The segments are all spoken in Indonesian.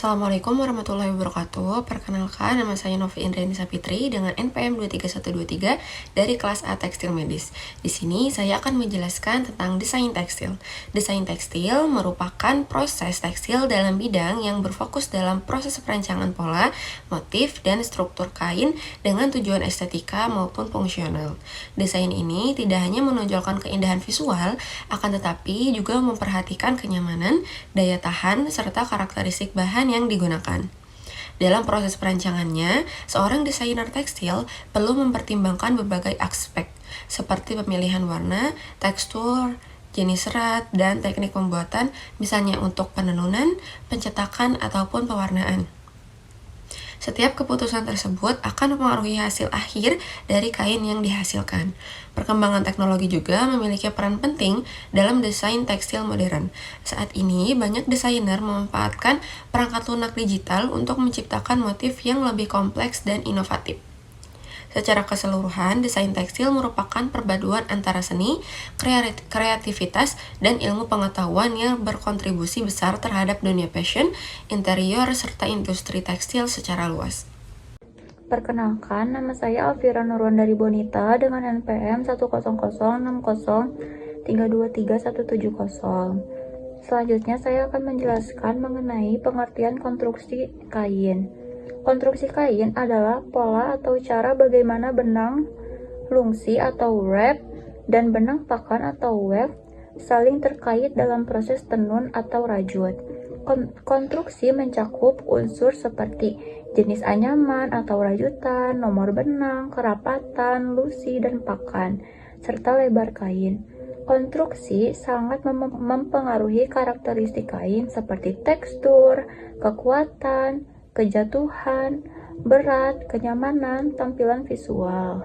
Assalamualaikum warahmatullahi wabarakatuh. Perkenalkan, nama saya Novi Indriani Sapitri dengan NPM 23123 dari kelas A Tekstil Medis. Di sini saya akan menjelaskan tentang desain tekstil. Desain tekstil merupakan proses tekstil dalam bidang yang berfokus dalam proses perancangan pola, motif, dan struktur kain dengan tujuan estetika maupun fungsional. Desain ini tidak hanya menonjolkan keindahan visual, akan tetapi juga memperhatikan kenyamanan, daya tahan, serta karakteristik bahan yang digunakan. Dalam proses perancangannya, seorang desainer tekstil perlu mempertimbangkan berbagai aspek, seperti pemilihan warna, tekstur, jenis serat, dan teknik pembuatan, misalnya untuk penenunan, pencetakan, ataupun pewarnaan. Setiap keputusan tersebut akan mempengaruhi hasil akhir dari kain yang dihasilkan. Perkembangan teknologi juga memiliki peran penting dalam desain tekstil modern. Saat ini, banyak desainer memanfaatkan perangkat lunak digital untuk menciptakan motif yang lebih kompleks dan inovatif. Secara keseluruhan, desain tekstil merupakan perpaduan antara seni, kreativitas, dan ilmu pengetahuan yang berkontribusi besar terhadap dunia fashion, interior, serta industri tekstil secara luas. Perkenalkan, nama saya Alfira Nurwan dari Bonita dengan NPM 10060323170. Selanjutnya saya akan menjelaskan mengenai pengertian konstruksi kain. Konstruksi kain adalah pola atau cara bagaimana benang, lungsi atau wrap, dan benang pakan atau weft saling terkait dalam proses tenun atau rajut. Konstruksi mencakup unsur seperti jenis anyaman atau rajutan, nomor benang, kerapatan, lusi, dan pakan, serta lebar kain. Konstruksi sangat mempengaruhi karakteristik kain seperti tekstur, kekuatan, kejatuhan, berat, kenyamanan, tampilan visual.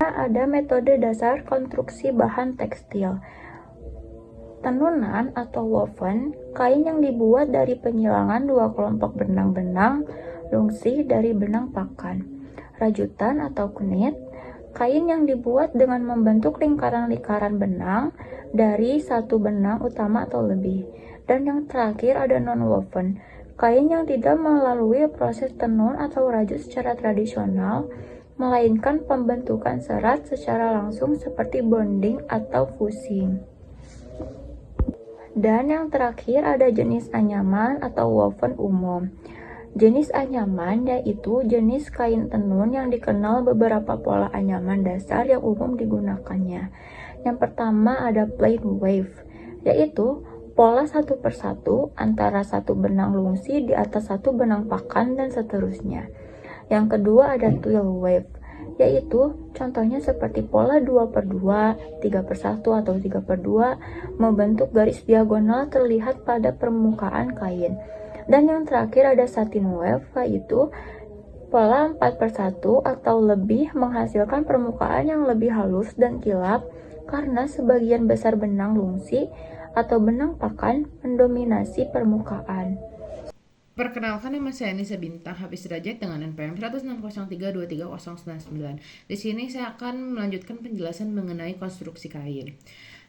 Ada metode dasar konstruksi bahan tekstil. Tenunan atau woven, kain yang dibuat dari penyilangan dua kelompok benang-benang lungsi dari benang pakan. Rajutan atau knit, kain yang dibuat dengan membentuk lingkaran-lingkaran benang dari satu benang utama atau lebih. Dan yang terakhir ada non-woven, kain yang tidak melalui proses tenun atau rajut secara tradisional, melainkan pembentukan serat secara langsung seperti bonding atau fusing. Dan yang terakhir ada jenis anyaman atau woven umum. Jenis anyaman yaitu jenis kain tenun yang dikenal beberapa pola anyaman dasar yang umum digunakannya. Yang pertama ada plain wave, yaitu pola satu persatu antara satu benang lungsi di atas satu benang pakan dan seterusnya. Yang kedua ada twill wave, yaitu contohnya seperti pola 2/2, 3/1 atau 3/2 membentuk garis diagonal terlihat pada permukaan kain. Dan yang terakhir ada satin wave, yaitu pola 4/1 atau lebih menghasilkan permukaan yang lebih halus dan kilap karena sebagian besar benang lungsi atau benang pakan mendominasi permukaan. Perkenalkan, nama saya Nisa Bintang Hafiz Derajat dengan NPM 160323099. Di sini saya akan melanjutkan penjelasan mengenai konstruksi kain.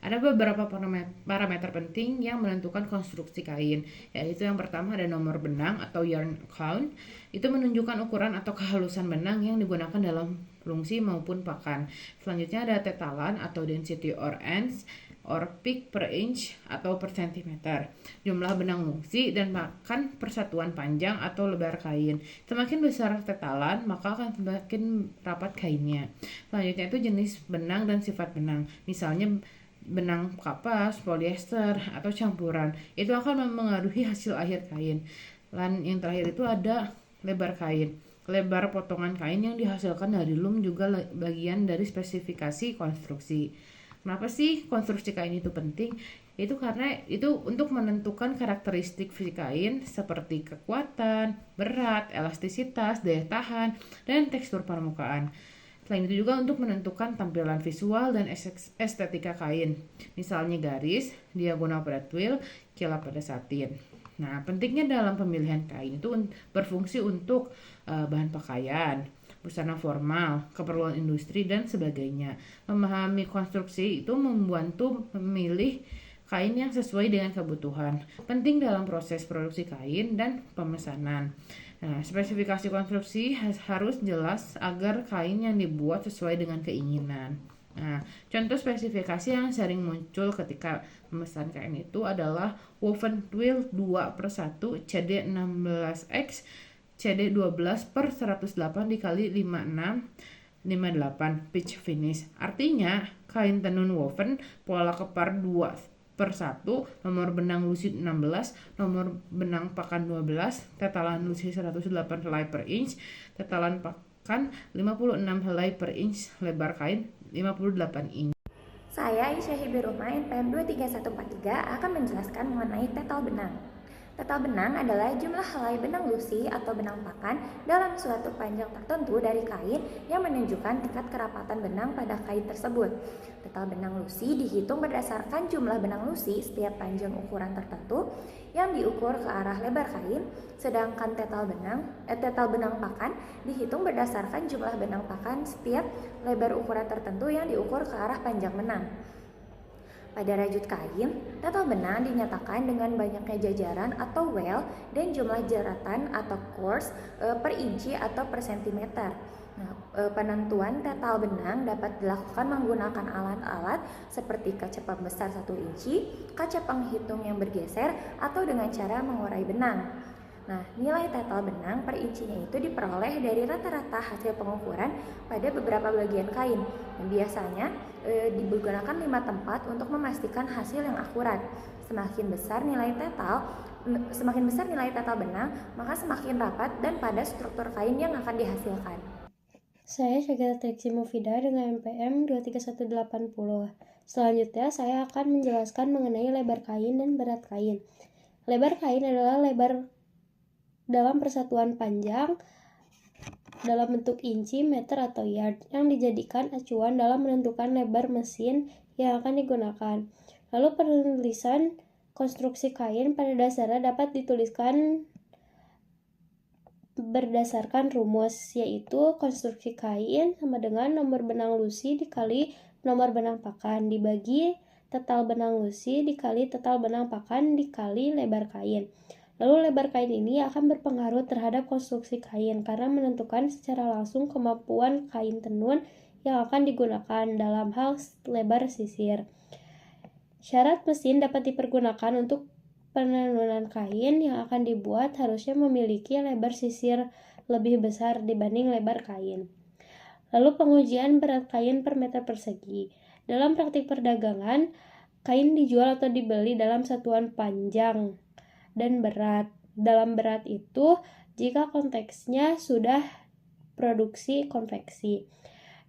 Ada beberapa parameter penting yang menentukan konstruksi kain, yaitu yang pertama ada nomor benang atau yarn count. Itu menunjukkan ukuran atau kehalusan benang yang digunakan dalam lungsi maupun pakan. Selanjutnya ada tetalan atau density or ends or peak per inch atau per centimeter, jumlah benang lungsi dan pakan persatuan panjang atau lebar kain. Semakin besar tetalan, maka akan semakin rapat kainnya. Selanjutnya itu jenis benang dan sifat benang. Misalnya benang kapas, polyester, atau campuran. Itu akan mempengaruhi hasil akhir kain. Dan yang terakhir itu ada lebar kain. Lebar potongan kain yang dihasilkan dari loom juga bagian dari spesifikasi konstruksi. Kenapa sih konstruksi kain itu penting? Itu karena itu untuk menentukan karakteristik kain seperti kekuatan, berat, elastisitas, daya tahan, dan tekstur permukaan. Selain itu juga untuk menentukan tampilan visual dan estetika kain. Misalnya garis, diagonal pada twill, kilap pada satin. Nah, pentingnya dalam pemilihan kain itu berfungsi untuk bahan pakaian, busana formal, keperluan industri, dan sebagainya. Memahami konstruksi itu membantu memilih kain yang sesuai dengan kebutuhan. Penting dalam proses produksi kain dan pemesanan. Nah, spesifikasi konstruksi harus jelas agar kain yang dibuat sesuai dengan keinginan. Nah, contoh spesifikasi yang sering muncul ketika memesan kain itu adalah woven twill 2/1 CD 16X CD 12/108 dikali 5658 pitch finish. Artinya kain tenun woven pola kepar 2/1, nomor benang lusin 16, nomor benang pakan 12, tetalan lusin 108 helai per inch, tetalan pakan 56 helai per inch, lebar kain 58 inch. Saya Aisyah Hibiruma, NPM 23143 akan menjelaskan mengenai tetal benang. Tetal benang adalah jumlah helai benang lusi atau benang pakan dalam suatu panjang tertentu dari kain yang menunjukkan tingkat kerapatan benang pada kain tersebut. Tetal benang lusi dihitung berdasarkan jumlah benang lusi setiap panjang ukuran tertentu yang diukur ke arah lebar kain, sedangkan tetal benang pakan dihitung berdasarkan jumlah benang pakan setiap lebar ukuran tertentu yang diukur ke arah panjang benang. Pada rajut kain, tetal benang dinyatakan dengan banyaknya jajaran atau well dan jumlah jeratan atau course per inci atau per sentimeter. Nah, penentuan tetal benang dapat dilakukan menggunakan alat-alat seperti kaca pembesar 1 inci, kaca penghitung yang bergeser, atau dengan cara mengurai benang. Nah, nilai tetal benang per incinya itu diperoleh dari rata-rata hasil pengukuran pada beberapa bagian kain. Dan biasanya digunakan 5 tempat untuk memastikan hasil yang akurat. Semakin besar nilai tetal benang, maka semakin rapat dan padat struktur kain yang akan dihasilkan. Saya Syagita Triksi Mufida dengan NPM 23180. Selanjutnya saya akan menjelaskan mengenai lebar kain dan berat kain. Lebar kain adalah lebar dalam persatuan panjang dalam bentuk inci, meter, atau yard yang dijadikan acuan dalam menentukan lebar mesin yang akan digunakan. Lalu penulisan konstruksi kain pada dasarnya dapat dituliskan berdasarkan rumus, yaitu konstruksi kain sama dengan nomor benang lusi dikali nomor benang pakan dibagi tetal benang lusi dikali tetal benang pakan dikali lebar kain. Lalu lebar kain ini akan berpengaruh terhadap konstruksi kain karena menentukan secara langsung kemampuan kain tenun yang akan digunakan dalam hal lebar sisir. Syarat mesin dapat dipergunakan untuk penenunan kain yang akan dibuat harusnya memiliki lebar sisir lebih besar dibanding lebar kain. Lalu pengujian berat kain per meter persegi. Dalam praktik perdagangan, kain dijual atau dibeli dalam satuan panjang dan berat. Dalam berat itu, jika konteksnya sudah produksi konveksi.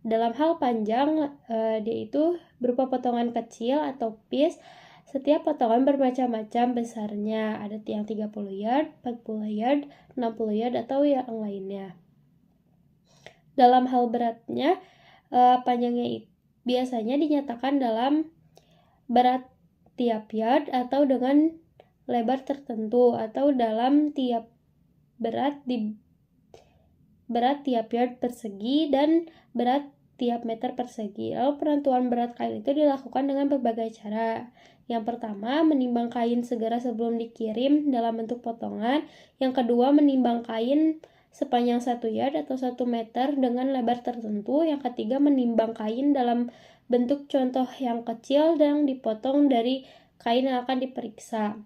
Dalam hal panjang, dia itu berupa potongan kecil atau piece. Setiap potongan bermacam-macam besarnya. Ada yang 30 yard, 40 yard, 60 yard, atau yang lainnya. Dalam hal beratnya, panjangnya biasanya dinyatakan dalam berat tiap yard atau dengan lebar tertentu atau dalam tiap berat tiap yard persegi dan berat tiap meter persegi. Lalu penentuan berat kain itu dilakukan dengan berbagai cara. Yang pertama, menimbang kain segera sebelum dikirim dalam bentuk potongan. Yang kedua, menimbang kain sepanjang 1 yard atau 1 meter dengan lebar tertentu. Yang ketiga, menimbang kain dalam bentuk contoh yang kecil dan dipotong dari kain yang akan diperiksa.